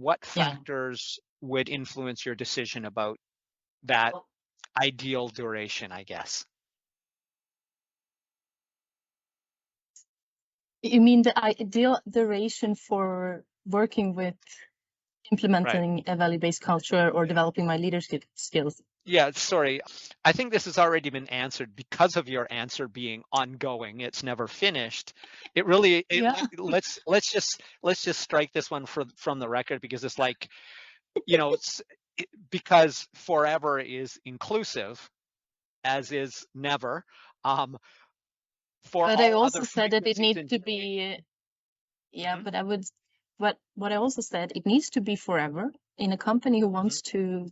what Yeah. factors would influence your decision about that ideal duration, I guess? You mean the ideal duration for working with Right. implementing a value-based culture or developing my leadership skills? Yeah, sorry. I think this has already been answered because of your answer being ongoing. It's never finished. It really Yeah. let's just strike this one from the record because it's like, you know, because forever is inclusive, as is never. Um, for But I all other also said that it frequencies needs in to doing. be, yeah, Mhm, but what I also said, it needs to be forever. In a company who mhm, wants to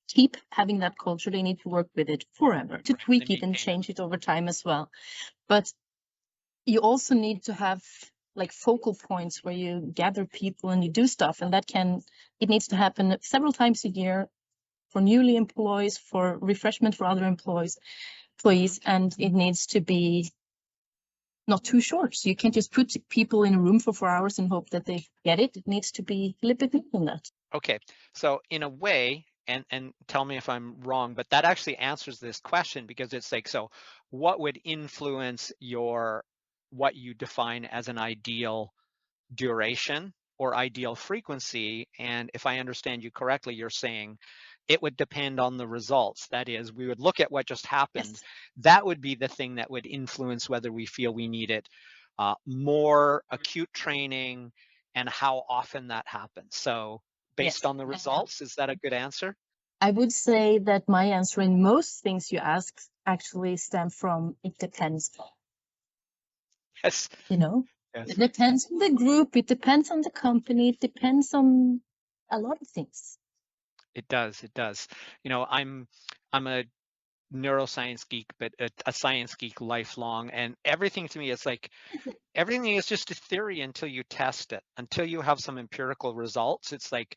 keep having that culture, they need to work with it forever, to right, they tweak it and maintain it. change it over time as well. But you also need to have like focal points where you gather people and you do stuff, and it needs to happen several times a year for newly employees, for refreshment for other employees, Mhm. and it needs to be not too short. So you can't just put people in a room for 4 hours and hope that they get it. It needs to be a little bit more than that. Okay, so in a way, and tell me if I'm wrong, but that actually answers this question because it's like, so what would influence what you define as an ideal duration or ideal frequency? And if I understand you correctly, you're saying it would depend on the results. That is, we would look at what just happened. Yes. That would be the thing that would influence whether we feel we need it, more acute training, and how often that happens. So based Yes. on the results, is that a good answer? I would say that my answer in most things you ask actually stem from it depends. Yes. You know, Yes. it depends on the group, it depends on the company, it depends on a lot of things. It does. It does. I'm a neuroscience geek, but a science geek lifelong, and everything to me is like everything is just a theory until you test it, until you have some empirical results. It's like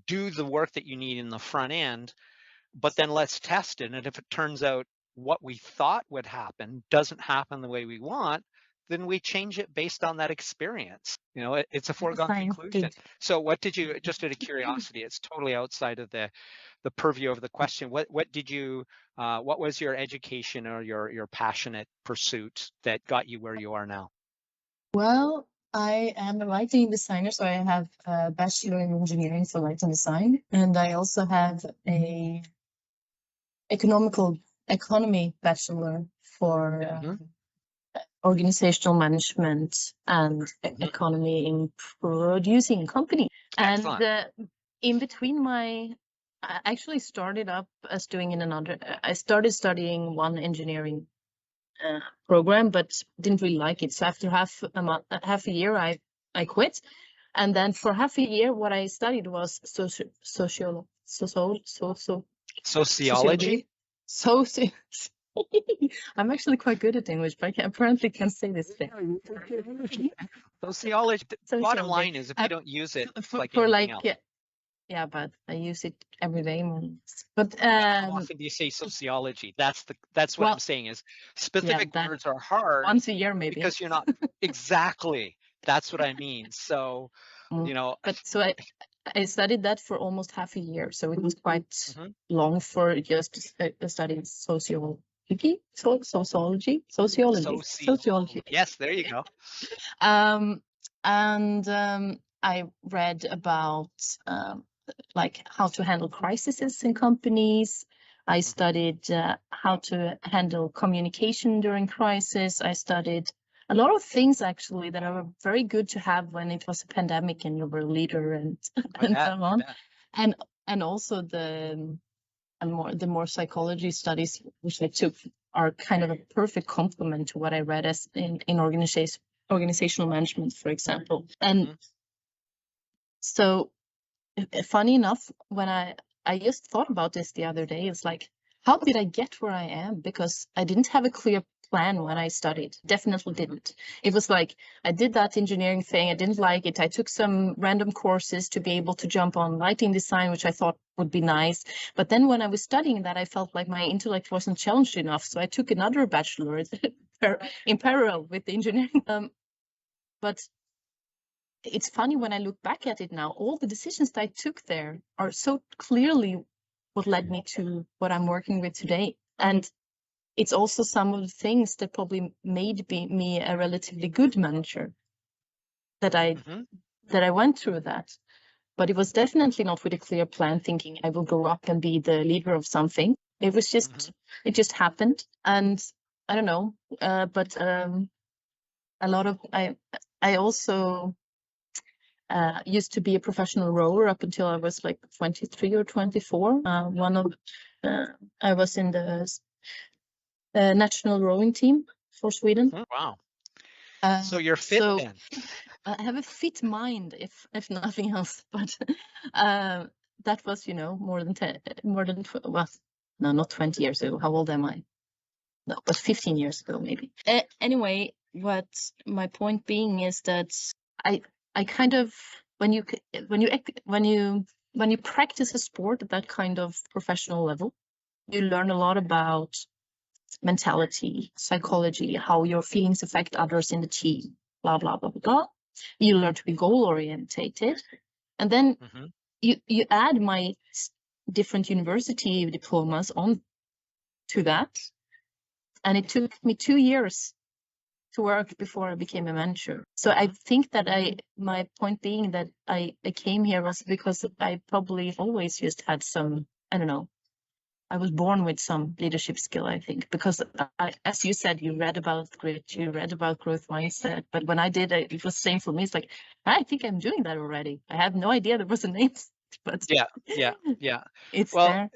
do the work that you need in the front end, but then let's test it. And if it turns out what we thought would happen doesn't happen the way we want, then we change it based on that experience. It's a foregone Science conclusion. did. So what did you, just out of curiosity, it's totally outside of the purview of the question. What was your education or your passionate pursuit that got you where you are now? Well, I am a lighting designer, so I have a bachelor in engineering for lighting design, and I also have a economy bachelor for Hmm. organizational management and Hmm. economy in producing company. And Excellent. in between I actually started up as doing in another. I started studying one engineering program, but didn't really like it. So after half a year, I quit. And then for half a year, what I studied was Sociology. sociology. Soci I'm actually quite good at English, but apparently can't say this thing. Sociology. Bottom Sociology. line is, if you don't use it, it's like For anything like, else. yeah, but I use it every day. But But how often do you say sociology? That's what I'm well, saying is yeah, specific that words are hard once a year maybe. because you're not exactly. That's what I mean. So, Mm. you know, But so I studied that for almost half a year, so it was quite mhm. long for just studying sociology. Yes, there you go. Um, and I read about um, like how to handle crises in companies. I Mhm. studied how to handle communication during crisis. I studied a lot of things actually that are very good to have when it was a pandemic and you were a leader and I and so bet. I on. bet. And also the more psychology studies which I took are kind of a perfect complement to what I read as in organizational management, for example. And Mhm. so funny enough, when I just thought about this the other day, it's like, how did I get where I am? Because I didn't have a clear plan when I studied. Definitely Mhm. didn't. It was like I did that engineering thing. I didn't like it. I took some random courses to be able to jump on lighting design, which I thought would be nice. But then when I was studying that, I felt like my intellect wasn't challenged enough. So I took another bachelor in parallel with the engineering. But it's funny when I look back at it now, all the decisions that I took there are so clearly what led me to what I'm working with today. And it's also some of the things that probably made me a relatively good manager, that I went through that. But it was definitely not with a clear plan, thinking I will grow up and be the leader of something. It was just, it just happened. And I don't know, but a lot of, I also used to be a professional rower up until I was like 23 or 24. I was in the national rowing team for Sweden. Wow. So you're fit then. I have a fit mind, if nothing else. But that was, more than well, no, not 20 years ago. How old am I? No, but 15 years ago, maybe. Anyway, what my point being is that I kind of, when you practice a sport at that kind of professional level, you learn a lot about mentality, psychology, how your feelings affect others in the team, blah blah blah blah. You learn to be goal orientated, and then you add my different university diplomas on to that, and it took me 2 years to work before I became a manager. So I think that my point being that I came here was because I probably always just had some, I don't know, I was born with some leadership skill, I think, because as you said, you read about grit, you read about growth mindset. But when I did it, it was the same for me. It's like, I think I'm doing that already. I have no idea there was a name, but yeah. it's Well, there.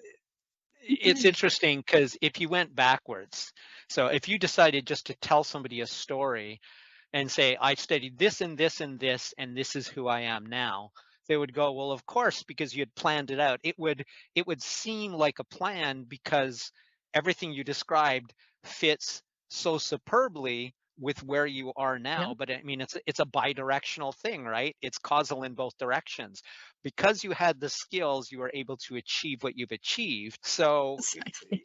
it's interesting because if you went backwards, so if you decided just to tell somebody a story and say, I studied this and this and this, and this is who I am now, they would go, well, of course, because you had planned it out. It would seem like a plan because everything you described fits so superbly with where you are now. But I mean, it's a bidirectional thing, right? It's causal in both directions. Because you had the skills, you were able to achieve what you've achieved. So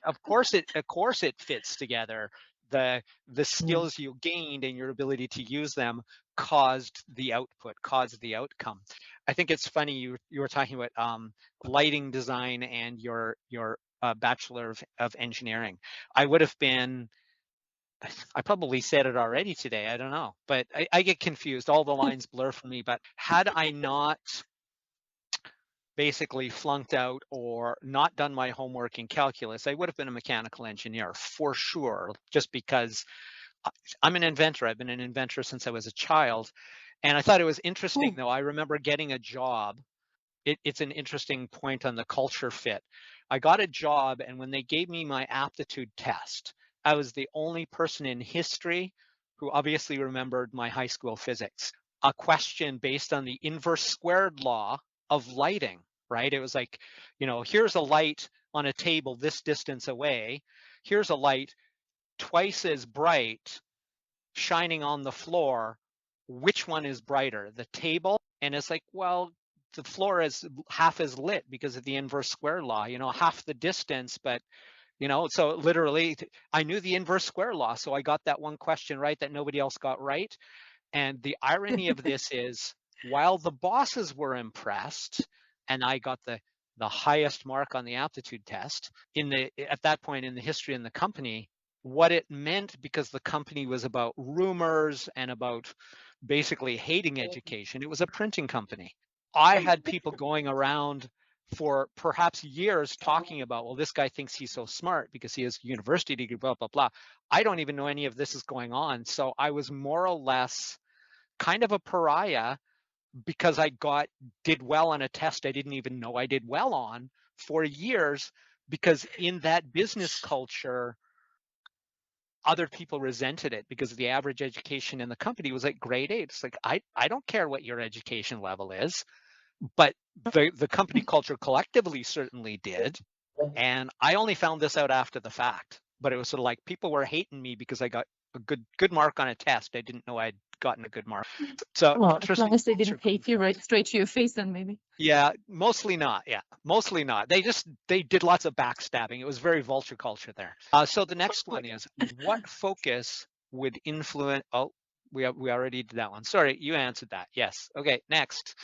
of course it fits together. The skills you gained and your ability to use them caused the output, caused the outcome. I think it's funny you were talking about lighting design and your Bachelor of Engineering. I would have been, I probably said it already today, I don't know, but I get confused. All the lines blur for me. But had I not basically flunked out or not done my homework in calculus, I would have been a mechanical engineer for sure, just because I'm an inventor. I've been an inventor since I was a child. And I thought it was interesting, though. I remember getting a job. It's an interesting point on the culture fit. I got a job, and when they gave me my aptitude test, I was the only person in history who obviously remembered my high school physics. A question based on the inverse squared law of lighting, right? It was like, here's a light on a table this distance away. Here's a light twice as bright shining on the floor. Which one is brighter, the table? And it's like, well, the floor is half as lit because of the inverse square law, half the distance, but so literally I knew the inverse square law. So I got that one question right that nobody else got right. And the irony of this is, while the bosses were impressed and I got the highest mark on the aptitude test at that point in the history in the company, what it meant, because the company was about rumors and about basically hating education, it was a printing company. I had people going around for perhaps years talking about, well, this guy thinks he's so smart because he has a university degree, blah, blah, blah. I don't even know any of this is going on. So I was more or less kind of a pariah because I did well on a test I didn't even know I did well on for years, because in that business culture, other people resented it because the average education in the company was like grade 8. It's like, I don't care what your education level is, but the company culture collectively certainly did. And I only found this out after the fact, but it was sort of like people were hating me because I got a good mark on a test. I didn't know I'd gotten a good mark. So well, as long as they didn't hate you right straight to your face, then maybe. Yeah, mostly not. Yeah, mostly not. They did lots of backstabbing. It was very vulture culture there. So the next one is, what focus would influence? Oh, we already did that one. Sorry, you answered that. Yes. Okay, next.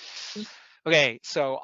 Okay, so